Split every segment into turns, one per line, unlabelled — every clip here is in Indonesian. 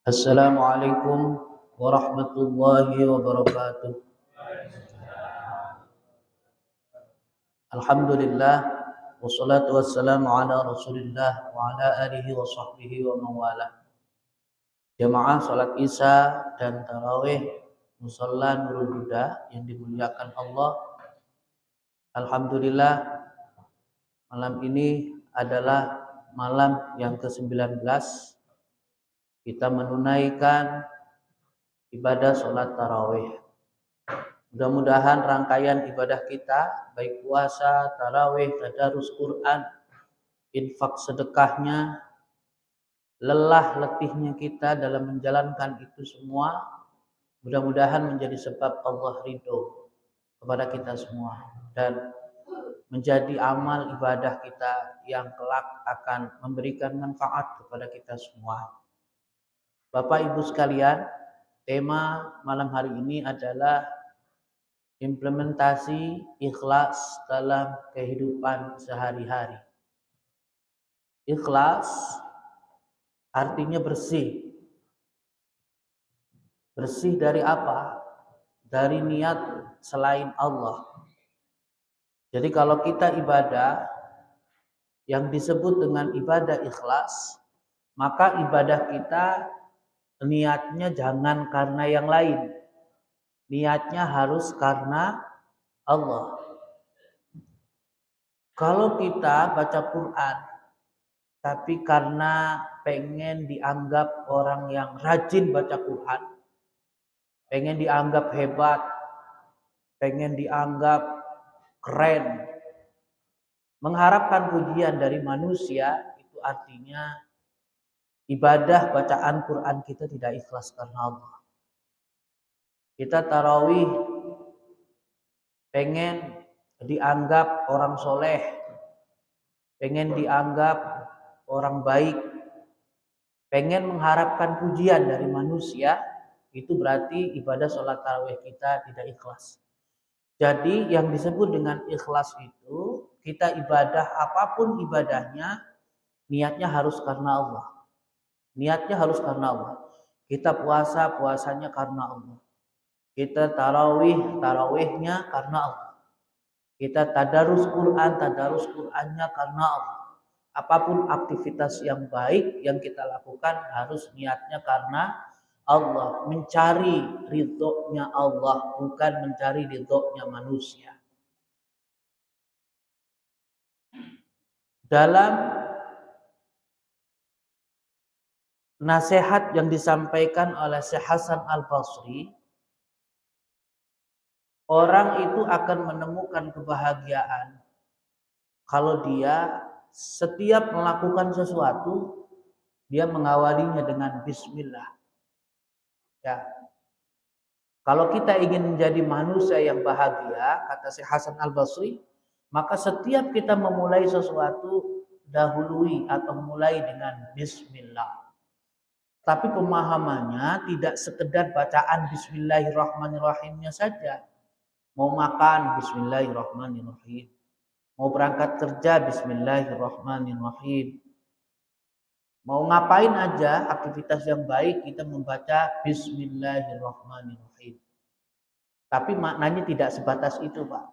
Assalamualaikum warahmatullahi wabarakatuh. Alhamdulillah wassalatu wassalamu ala Rasulillah wa ala alihi wa sahbihi wa mawala. Jamaah salat Isya dan tarawih musalla Nurul Huda yang dimuliakan Allah. Alhamdulillah malam ini adalah malam yang ke-19 kita menunaikan ibadah salat tarawih. Mudah-mudahan rangkaian ibadah kita, baik puasa, tarawih, tadarus Quran, infak sedekahnya, lelah letihnya kita dalam menjalankan itu semua, mudah-mudahan menjadi sebab Allah ridho kepada kita semua dan menjadi amal ibadah kita yang kelak akan memberikan manfaat kepada kita semua. Bapak Ibu sekalian, tema malam hari ini adalah implementasi ikhlas dalam kehidupan sehari-hari. Ikhlas artinya bersih. Bersih dari apa? Dari niat selain Allah. Jadi kalau kita ibadah yang disebut dengan ibadah ikhlas, maka ibadah kita niatnya jangan karena yang lain. Niatnya harus karena Allah. Kalau kita baca Quran tapi karena pengen dianggap orang yang rajin baca Quran, pengen dianggap hebat, pengen dianggap keren, mengharapkan pujian dari manusia, itu artinya ibadah bacaan Quran kita tidak ikhlas karena Allah. Kita tarawih pengen dianggap orang soleh, pengen dianggap orang baik, pengen mengharapkan pujian dari manusia, itu berarti ibadah sholat tarawih kita tidak ikhlas. Jadi yang disebut dengan ikhlas itu, kita ibadah apapun ibadahnya, niatnya harus karena Allah. Niatnya harus karena Allah. Kita puasa, puasanya karena Allah. Kita tarawih, tarawihnya karena Allah. Kita tadarus Quran, tadarus Qurannya karena Allah. Apapun aktivitas yang baik yang kita lakukan harus niatnya karena Allah, mencari ridhonya Allah, bukan mencari ridhonya manusia. Dalam nasihat yang disampaikan oleh Syekh Hasan Al-Basri, orang itu akan menemukan kebahagiaan kalau dia setiap melakukan sesuatu, dia mengawalinya dengan bismillah. Ya. Kalau kita ingin menjadi manusia yang bahagia, kata Syekh Hasan Al-Basri, maka setiap kita memulai sesuatu, dahului atau mulai dengan bismillah. Tapi pemahamannya tidak sekedar bacaan bismillahirrahmanirrahimnya saja. Mau makan, bismillahirrahmanirrahim. Mau berangkat kerja, bismillahirrahmanirrahim. Mau ngapain aja, aktivitas yang baik, kita membaca bismillahirrahmanirrahim. Tapi maknanya tidak sebatas itu, Pak.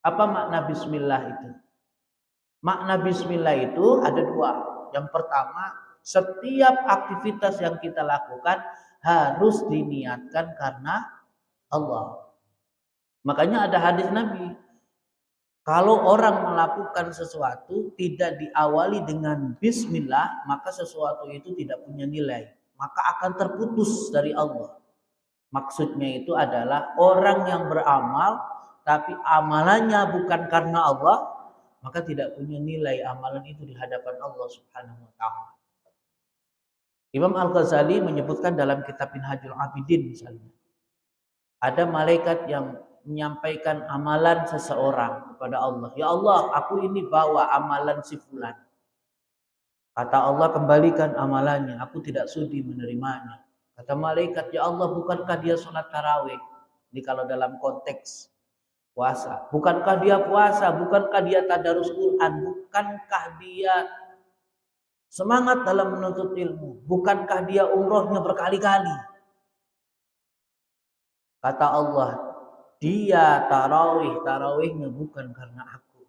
Apa makna bismillah itu? Makna bismillah itu ada dua. Yang pertama, setiap aktivitas yang kita lakukan harus diniatkan karena Allah. Makanya ada hadis Nabi, kalau orang melakukan sesuatu tidak diawali dengan bismillah, maka sesuatu itu tidak punya nilai, maka akan terputus dari Allah. Maksudnya itu adalah orang yang beramal tapi amalannya bukan karena Allah, maka tidak punya nilai amalan itu di hadapan Allah Subhanahu wa taala. Imam Al-Ghazali menyebutkan dalam kitab Minhajul Abidin misalnya, ada malaikat yang menyampaikan amalan seseorang kepada Allah. Ya Allah, aku ini bawa amalan si fulan. Kata Allah, kembalikan amalannya, aku tidak sudi menerimanya. Kata malaikat, ya Allah, bukankah dia sholat tarawih? Ini kalau dalam konteks puasa. Bukankah dia puasa? Bukankah dia tadarus Quran? Bukankah dia semangat dalam menuntut ilmu. Bukankah dia umrohnya berkali-kali? Kata Allah, dia tarawihnya bukan karena aku.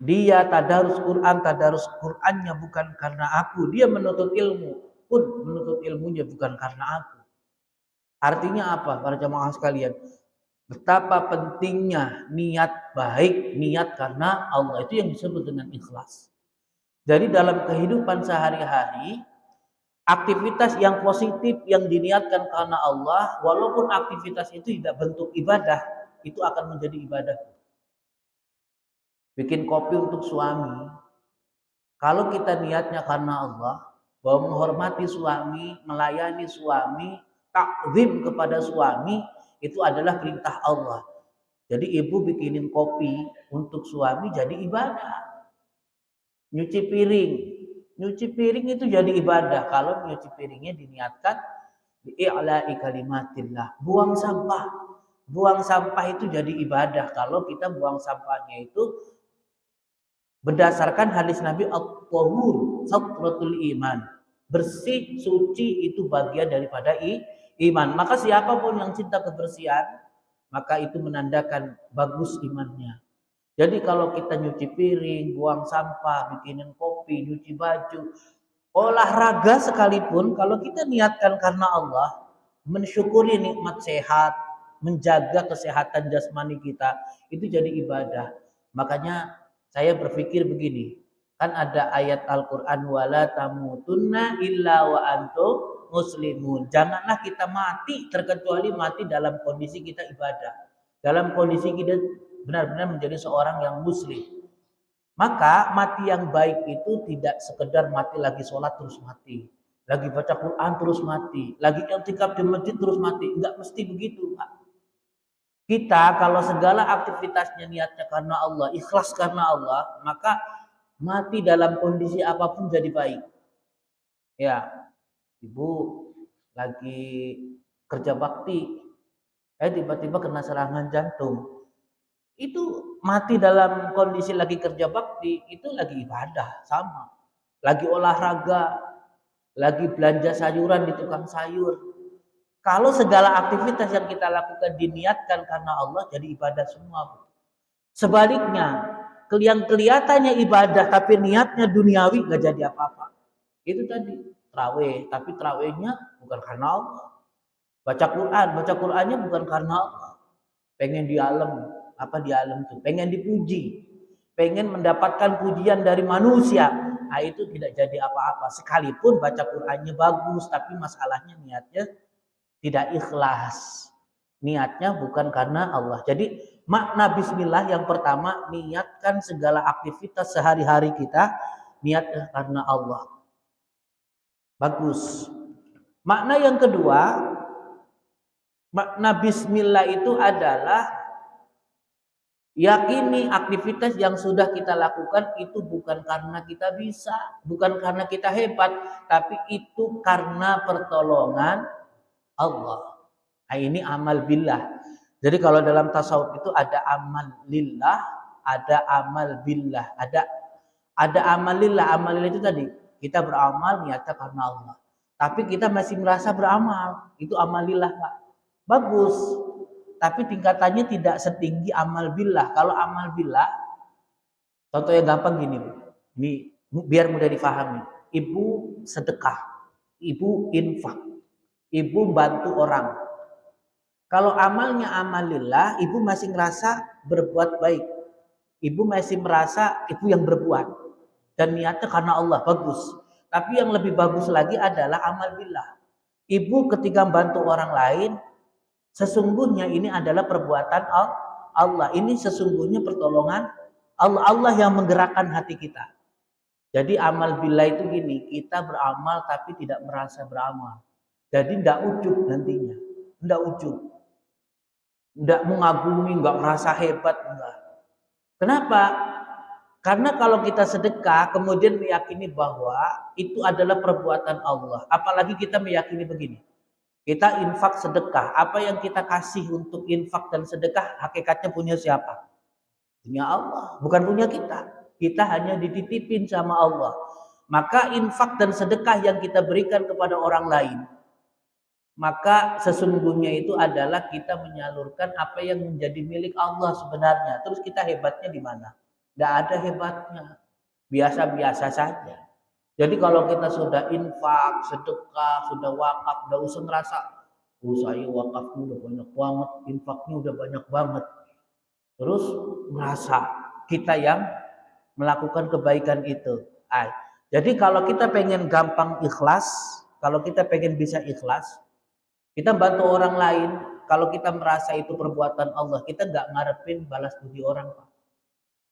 Dia tadarus Qur'annya bukan karena aku. Dia menuntut ilmu pun menuntut ilmunya bukan karena aku. Artinya apa para jamaah sekalian? Betapa pentingnya niat baik, niat karena Allah, itu yang disebut dengan ikhlas. Jadi dalam kehidupan sehari-hari, aktivitas yang positif yang diniatkan karena Allah, walaupun aktivitas itu tidak bentuk ibadah, itu akan menjadi ibadah. Bikin kopi untuk suami, kalau kita niatnya karena Allah, bahwa menghormati suami, melayani suami, takzim kepada suami, itu adalah perintah Allah. Jadi ibu bikinin kopi untuk suami jadi ibadah. Nyuci piring itu jadi ibadah kalau nyuci piringnya diniatkan bi'i'la'i kalimatillah. Buang sampah itu jadi ibadah kalau kita buang sampahnya itu berdasarkan hadis Nabi, at-tahur satratul iman. Bersih, suci itu bagian daripada iman. Maka siapapun yang cinta kebersihan, maka itu menandakan bagus imannya. Jadi kalau kita nyuci piring, buang sampah, bikinin kopi, nyuci baju, olahraga sekalipun, kalau kita niatkan karena Allah, mensyukuri nikmat sehat, menjaga kesehatan jasmani kita, itu jadi ibadah. Makanya saya berpikir begini, kan ada ayat Al-Quran, wala tamutunna illa wa antum muslimun. Janganlah kita mati terkecuali mati dalam kondisi kita ibadah, dalam kondisi kita benar-benar menjadi seorang yang muslim. Maka mati yang baik itu tidak sekedar mati lagi sholat terus mati, lagi baca Quran terus mati, lagi i'tikaf di masjid terus mati. Enggak mesti begitu, Pak. Kita kalau segala aktivitasnya niatnya karena Allah, ikhlas karena Allah, maka mati dalam kondisi apapun jadi baik. Ya, ibu lagi kerja bakti, tiba-tiba kena serangan jantung. Itu mati dalam kondisi lagi kerja bakti, itu lagi ibadah, sama. Lagi olahraga, lagi belanja sayuran di tukang sayur. Kalau segala aktivitas yang kita lakukan diniatkan karena Allah, jadi ibadah semua. Sebaliknya, yang kelihatannya ibadah tapi niatnya duniawi, nggak jadi apa-apa. Itu tadi tarawih, tapi tarawihnya bukan karena Allah. Baca Qurannya bukan karena Allah. Pengen di alam tuh, pengen dipuji, pengen mendapatkan pujian dari manusia. Nah, itu tidak jadi apa-apa. Sekalipun baca Qurannya bagus, tapi masalahnya niatnya tidak ikhlas. Niatnya bukan karena Allah. Jadi makna bismillah yang pertama, niatkan segala aktivitas sehari-hari kita niatnya karena Allah. Bagus. Makna yang kedua, makna bismillah itu adalah yakini aktivitas yang sudah kita lakukan itu bukan karena kita bisa, bukan karena kita hebat, tapi itu karena pertolongan Allah. Nah, ini amal billah. Jadi kalau dalam tasawuf itu ada amal lillah, ada amal billah, ada amal lillah. Amal lillah itu tadi kita beramal niatnya karena Allah. Tapi kita masih merasa beramal, itu amal lillah, Pak. Bagus. Tapi tingkatannya tidak setinggi amal billah. Kalau amal billah, contoh yang gampang gini, ini biar mudah difahami. Ibu sedekah, ibu infak, ibu bantu orang. Kalau amalnya amal lillah, ibu masih merasa berbuat baik. Ibu masih merasa ibu yang berbuat. Dan niatnya karena Allah, bagus. Tapi yang lebih bagus lagi adalah amal billah. Ibu ketika bantu orang lain, sesungguhnya ini adalah perbuatan Allah. Ini sesungguhnya pertolongan Allah. Allah yang menggerakkan hati kita. Jadi amal billah itu gini, kita beramal tapi tidak merasa beramal. Jadi tidak ujub nantinya. Tidak ujub. Tidak mengagumi, nggak merasa hebat, enggak. Kenapa? Karena kalau kita sedekah, kemudian meyakini bahwa itu adalah perbuatan Allah. Apalagi kita meyakini begini. Kita infak sedekah. Apa yang kita kasih untuk infak dan sedekah, hakikatnya punya siapa? Punya Allah. Bukan punya kita. Kita hanya dititipin sama Allah. Maka infak dan sedekah yang kita berikan kepada orang lain, maka sesungguhnya itu adalah kita menyalurkan apa yang menjadi milik Allah sebenarnya. Terus kita hebatnya di mana? Tidak ada hebatnya. Biasa-biasa saja. Jadi kalau kita sudah infak, sedekah, sudah wakaf, tidak usah ngerasa, oh saya wakafnya udah banyak banget, infaknya udah banyak banget. Terus merasa kita yang melakukan kebaikan itu. Jadi kalau kita pengen gampang ikhlas, kalau kita pengen bisa ikhlas, kita bantu orang lain. Kalau kita merasa itu perbuatan Allah, kita nggak ngarepin balas budi orang, Pak.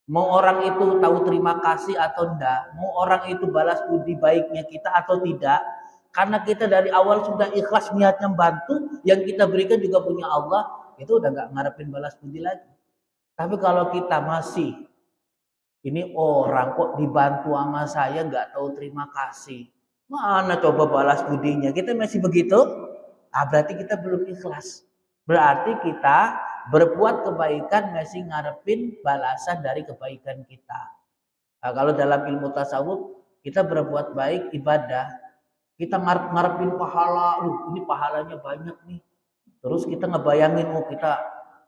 Mau orang itu tahu terima kasih atau enggak, mau orang itu balas budi baiknya kita atau tidak, karena kita dari awal sudah ikhlas niatnya bantu, yang kita berikan juga punya Allah, itu udah nggak ngarepin balas budi lagi. Tapi kalau kita masih, ini orang kok dibantu sama saya nggak tahu terima kasih, mana coba balas budinya, kita masih begitu, berarti kita belum ikhlas. Berarti kita berbuat kebaikan masih ngarepin balasan dari kebaikan kita. Nah, kalau dalam ilmu tasawuf kita berbuat baik ibadah, kita ngarepin pahala, ini pahalanya banyak nih. Terus kita ngebayangin, kita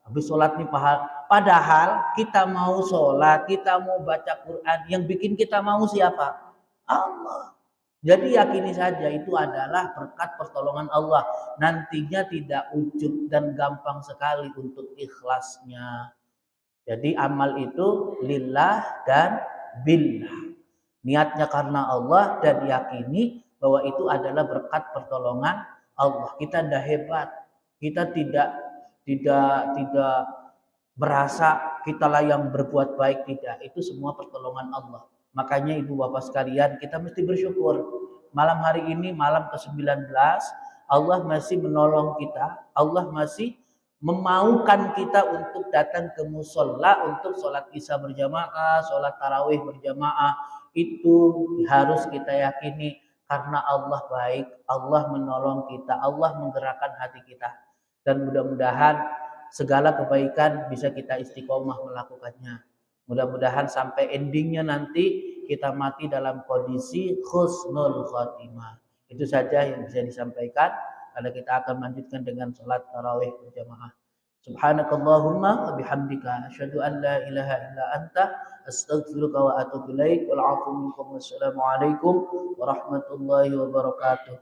habis sholat nih pahala. Padahal kita mau sholat, kita mau baca Quran, yang bikin kita mau siapa? Allah. Jadi yakini saja itu adalah berkat pertolongan Allah. Nantinya tidak ujub dan gampang sekali untuk ikhlasnya. Jadi amal itu lillah dan billah. Niatnya karena Allah dan yakini bahwa itu adalah berkat pertolongan Allah. Kita tidak hebat. Kita tidak merasa kitalah yang berbuat baik, tidak. Itu semua pertolongan Allah. Makanya ibu bapak sekalian, kita mesti bersyukur. Malam hari ini, malam ke-19, Allah masih menolong kita. Allah masih memaukan kita untuk datang ke musola untuk sholat isya berjamaah, sholat tarawih berjamaah. Itu harus kita yakini karena Allah baik, Allah menolong kita, Allah menggerakkan hati kita. Dan mudah-mudahan segala kebaikan bisa kita istiqomah melakukannya. Mudah-mudahan sampai endingnya nanti kita mati dalam kondisi husnul khotimah. Itu saja yang bisa disampaikan. Karena kita akan lanjutkan dengan sholat tarawih berjamaah. Subhanakallahumma wa bihamdika asyhadu an la ilaha illa anta astaghfiruka wa atubu ilaik. Wal 'afwu minkum. Wassalamu alaikum warahmatullahi wabarakatuh.